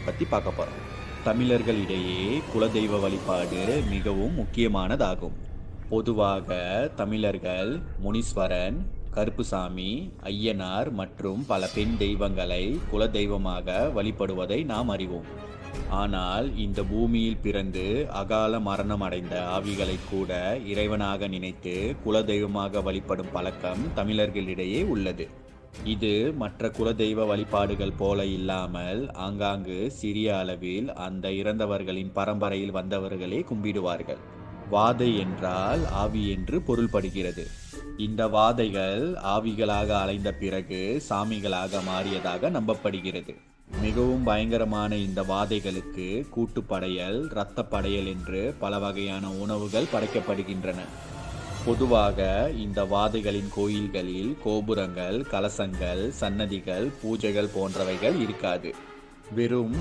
பற்றி பார்க்க போகிறோம். தமிழர்களிடையே குலதெய்வ வழிபாடு மிகவும் முக்கியமானதாகும். பொதுவாக தமிழர்கள் முனீஸ்வரன், கருப்புசாமி, ஐயனார் மற்றும் பல பெண் தெய்வங்களை குலதெய்வமாக வழிபடுவதை நாம் அறிவோம். ஆனால் இந்த பூமியில் பிறந்து அகால மரணம் அடைந்த ஆவிகளை கூட இறைவனாக நினைத்து குலதெய்வமாக வழிபடும் பழக்கம் தமிழர்களிடையே உள்ளது. இது மற்ற குலதெய்வ வழிபாடுகள் போல இல்லாமல் ஆங்காங்கு சிறிய அளவில் அந்த இறந்தவர்களின் பரம்பரையில் வந்தவர்களே கும்பிடுவார்கள். வாதை என்றால் ஆவி என்று பொருள்படுகிறது. இந்த வாதைகள் ஆவிகளாக அலைந்த பிறகு சாமிகளாக மாறியதாக நம்பப்படுகிறது. மிகவும் பயங்கரமான இந்த வாதைகளுக்கு கூட்டுப்படையல், இரத்த படையல் என்று பல வகையான உணவுகள் படைக்கப்படுகின்றன. பொதுவாக இந்த வாதைகளின் கோயில்களில் கோபுரங்கள், கலசங்கள், சன்னதிகள், பூஜைகள் போன்றவைகள் இருக்காது. வெறும்